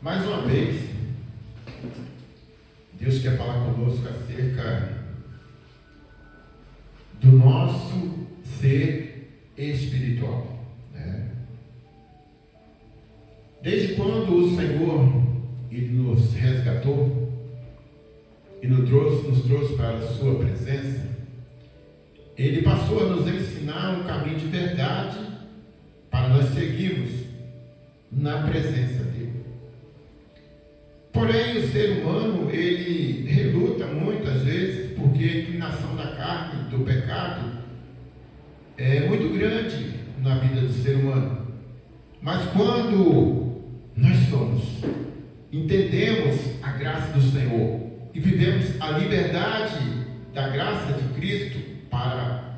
Mais uma vez, Deus quer falar conosco acerca do nosso ser espiritual, né? Desde quando o Senhor Ele nos resgatou e nos trouxe para a sua presença, Ele passou a nos ensinar um caminho de verdade para nós seguirmos na presença dEle. Porém, o ser humano, ele reluta muitas vezes, porque a inclinação da carne, do pecado, é muito grande na vida do ser humano. Mas quando nós entendemos a graça do Senhor e vivemos a liberdade da graça de Cristo para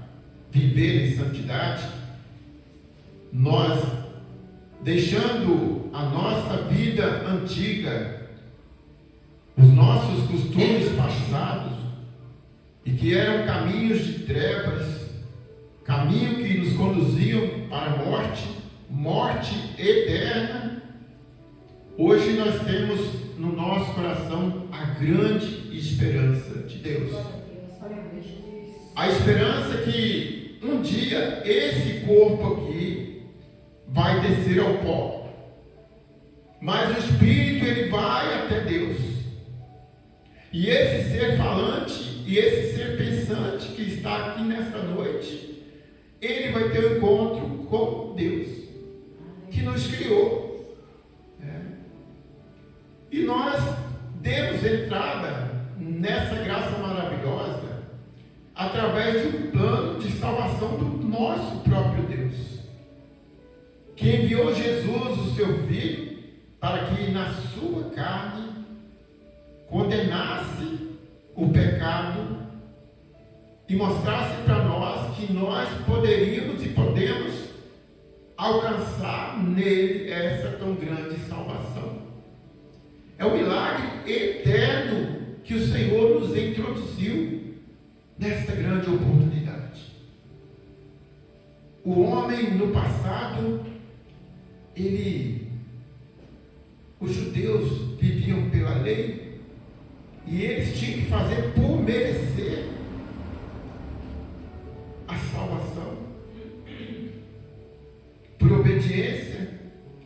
viver em santidade, nós, deixando a nossa vida antiga, os nossos costumes passados, e que eram caminhos de trevas, caminho que nos conduziam para a morte eterna, hoje nós temos no nosso coração a grande esperança de Deus. A esperança que um dia esse corpo aqui vai descer ao pó, mas o Espírito ele vai até Deus. E esse ser falante e esse ser pensante que está aqui nesta noite, ele vai ter um encontro com Deus, que nos criou. E nós demos entrada nessa graça maravilhosa através de um plano de salvação do nosso próprio Deus, que enviou Jesus, o seu Filho, para que na sua carne condenasse o pecado e mostrasse para nós que nós poderíamos e podemos alcançar nele essa tão grande salvação. É um milagre eterno que o Senhor nos introduziu nesta grande oportunidade. O homem no passado, os judeus viviam pela lei, e eles tinham que fazer por merecer a salvação, por obediência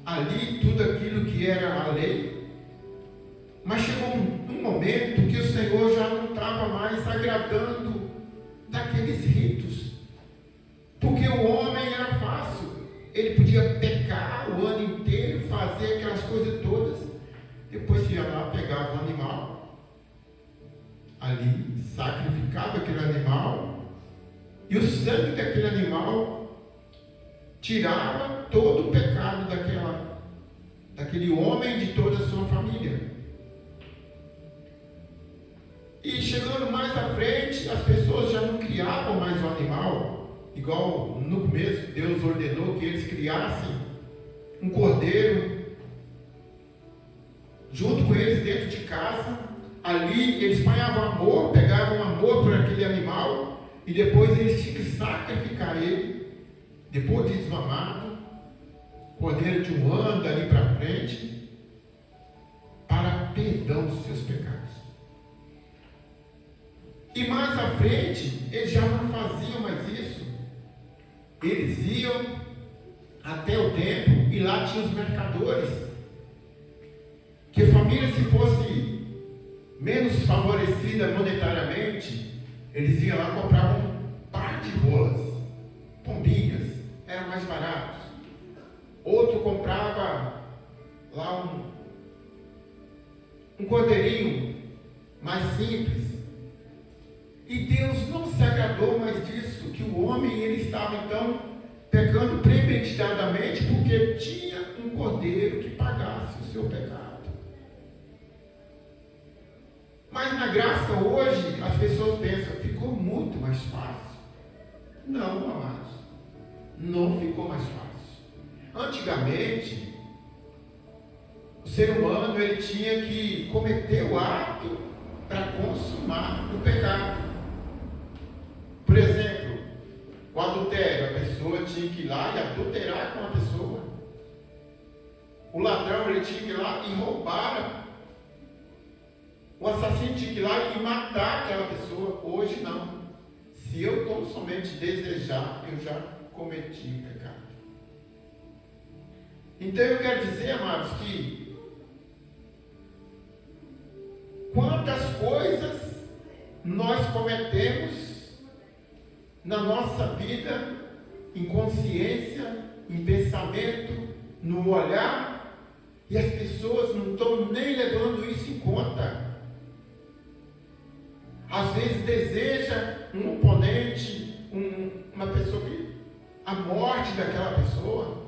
ali, tudo aquilo que era a lei. Mas chegou um momento que o Senhor já não estava mais agradando daqueles ritos, porque o homem era fácil, ele podia pecar o ano inteiro, fazer aquelas coisas todas, depois ia lá, pegava o animal ali, sacrificava aquele animal, e o sangue daquele animal tirava todo o pecado daquele homem e de toda a sua família. E chegando mais à frente, as pessoas já não criavam mais o animal, igual no começo Deus ordenou que eles criassem um cordeiro junto com eles dentro de casa. Ali eles pegavam amor por aquele animal, e depois eles tinham que sacrificar ele, depois de desmamado, cordeiro de um ano, dali para frente, para perdão dos seus pecados. E mais à frente, eles já não faziam mais isso. Eles iam até o templo, e lá tinha os mercadores, que a família, se fosse menos favorecida monetariamente, eles iam lá e compravam um par de rolas, pombinhas, eram mais baratos. Outro comprava lá um cordeirinho mais simples. E Deus não se agradou mais disso, que o homem ele estava então pecando premeditadamente, porque tinha um cordeiro que pagasse o seu pecado. Mas na graça hoje, as pessoas pensam, ficou muito mais fácil. Não, amados, não ficou mais fácil. Antigamente, o ser humano ele tinha que cometer o ato para consumar o pecado. Por exemplo, o adultério, a pessoa tinha que ir lá e adulterar com a pessoa. O ladrão ele tinha que ir lá e roubar. O assassino tinha que ir lá e matar aquela pessoa. Hoje não. Se eu tão somente desejar, eu já cometi o pecado. Então eu quero dizer, amados, que quantas coisas nós cometemos na nossa vida, em consciência, em pensamento, no olhar, e as pessoas não estão nem levando isso em conta. Às vezes deseja um oponente, uma pessoa que a morte daquela pessoa.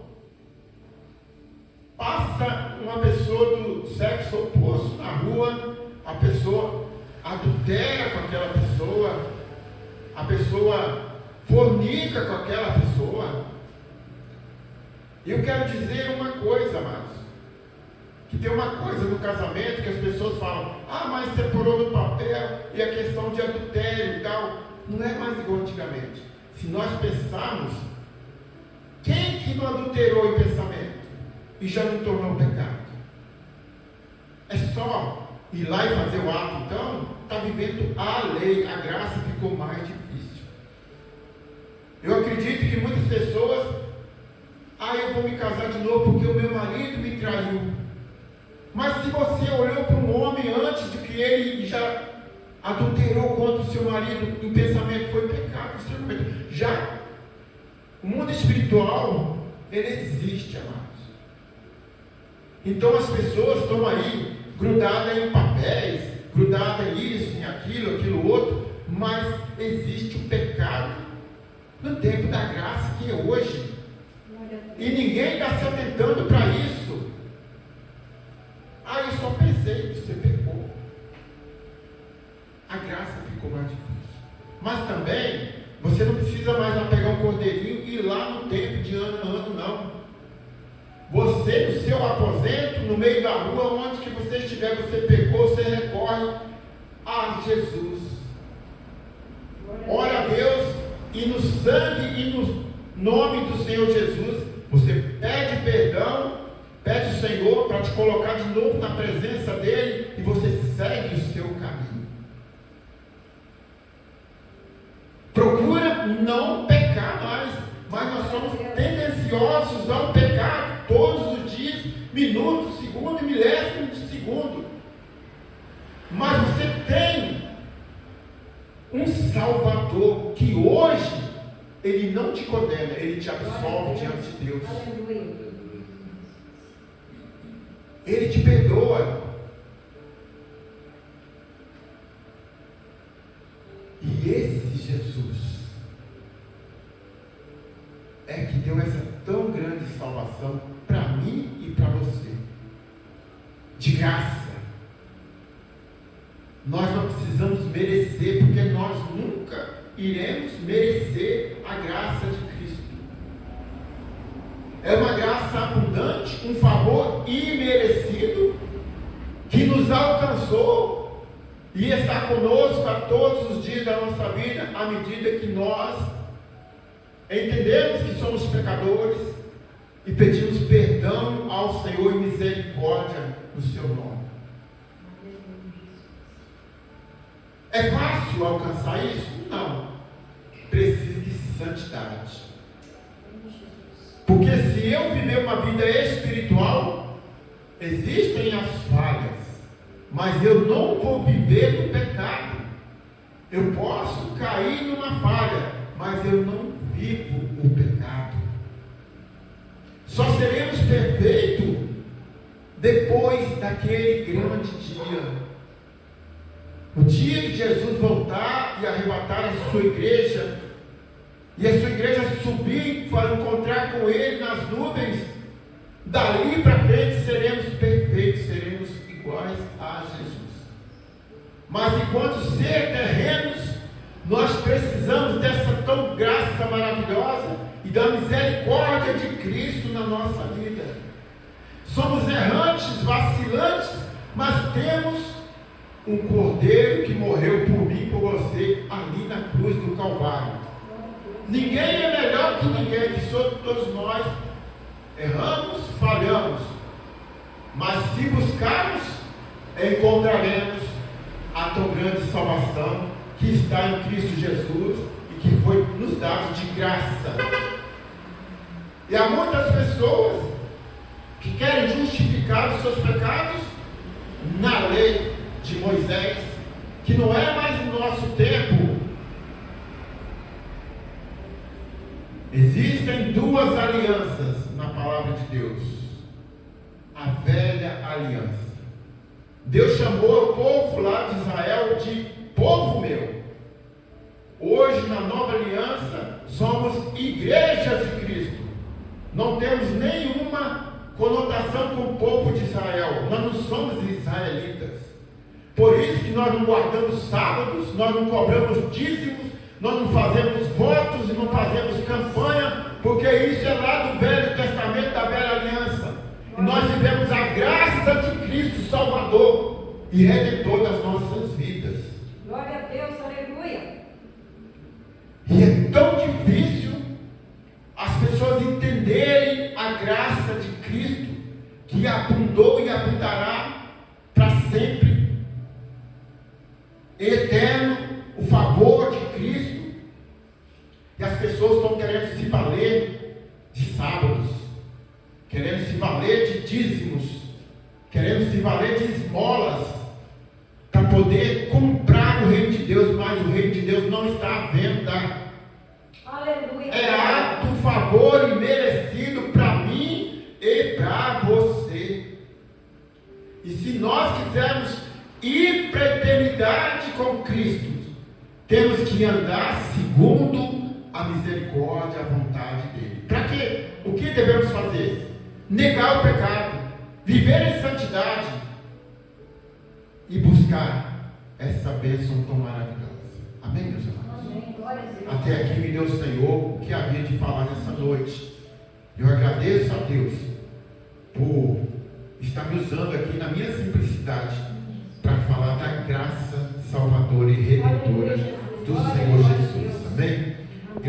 Passa uma pessoa do sexo oposto na rua, a pessoa adultera com aquela pessoa, a pessoa fornica com aquela pessoa. E eu quero dizer uma coisa, amados, que tem uma coisa no casamento que as pessoas falam, mas separou no papel, e a questão de adultério e tal, não é mais igual antigamente. Se nós pensarmos, quem que não adulterou em pensamento e já não tornou pecado? É só ir lá e fazer o ato, então, está vivendo a lei, a graça ficou mais difícil. Eu acredito que muitas pessoas, eu vou me casar de novo porque o meu marido me traiu. Mas se você olhou para um homem antes de que ele já adulterou contra o seu marido em pensamento, foi pecado. Já o mundo espiritual, ele existe, amados. Então as pessoas estão aí grudadas em papéis, grudadas em isso, em aquilo outro, mas existe o pecado no tempo da graça que é hoje. E ninguém está se atentando para isso. Eu só pensei, você pecou. A graça ficou mais difícil. Mas também, você não precisa mais lá pegar um cordeirinho e ir lá no tempo de ano em ano, não. Você, no seu aposento, no meio da rua, onde que você estiver, você pecou, você recorre a Jesus. Ora a Deus, e no sangue e no nome do Senhor Jesus, você pede perdão, pede o Senhor para te colocar de novo na presença dEle, e você segue o seu caminho. Procura não pecar mais, mas nós somos tendenciosos ao pecado todos os dias, minutos, segundo e milésimos de segundo. Mas você tem um Salvador que hoje Ele não te condena, Ele te absolve diante de Deus. Ele te perdoa. E esse Jesus é que deu essa tão grande salvação para mim e para você, de graça. Nós não precisamos merecer, porque nós nunca iremos merecer a graça de Cristo. É uma graça abundante, um favor imerecido, que nos alcançou e está conosco a todos os dias da nossa vida, à medida que nós entendemos que somos pecadores e pedimos perdão ao Senhor e misericórdia no seu nome. É fácil alcançar isso? Não. Precisa de santidade. Porque se eu viver uma vida espiritual, existem as falhas, mas eu não vou viver no pecado. Eu posso cair numa falha, mas eu não vivo o pecado. Só seremos perfeitos depois daquele grande dia. O dia que Jesus voltar e arrebatar a sua igreja, e a sua igreja subir para encontrar com Ele nas nuvens, dali para frente seremos perfeitos, seremos iguais a Jesus. Mas enquanto ser terrenos, nós precisamos dessa tão graça maravilhosa e da misericórdia de Cristo na nossa vida. Somos errantes, vacilantes, mas temos um Cordeiro que morreu por mim e por você ali na cruz do Calvário. Ninguém é melhor que ninguém, que todos nós erramos, falhamos, Mas se buscarmos, encontraremos a tão grande salvação que está em Cristo Jesus e que foi nos dado de graça. E há muitas pessoas que querem justificar os seus pecados na lei de Moisés, que não é mais o nosso tempo. Existem duas alianças na palavra de Deus. A velha aliança. Deus chamou o povo lá de Israel de povo meu. Hoje, na nova aliança, somos igrejas de Cristo. Não temos nenhuma conotação com o povo de Israel. Nós não somos israelitas. Por isso que nós não guardamos sábados, nós não cobramos dízimos, nós não fazemos votos e não fazemos campanha, porque isso é lá do Velho Testamento, da velha aliança. E nós vivemos a graça de Cristo Salvador e Redentor das nossas vidas. Glória a Deus, aleluia. E é tão difícil as pessoas entenderem a graça de Cristo, que abundou e abundará para sempre, eterno, o favor de Cristo. E as pessoas estão querendo se valer de sábados, querendo se valer de dízimos, querendo se valer de esmolas, para poder comprar o reino de Deus, mas o reino de Deus não está à venda. Aleluia. É ato, favor imerecido para mim e para você. E se nós quisermos ir para a eternidade com Cristo, temos que andar segundo a misericórdia, a vontade dele. Para quê? O que devemos fazer? Negar o pecado, viver em santidade e buscar essa bênção tão maravilhosa. Amém, meus irmãos? Amém. Glória a Deus. Até aqui me deu o Senhor o que havia de falar nessa noite. Eu agradeço a Deus por estar me usando aqui na minha simplicidade para falar da graça salvadora e redentora do Senhor Jesus. Amém?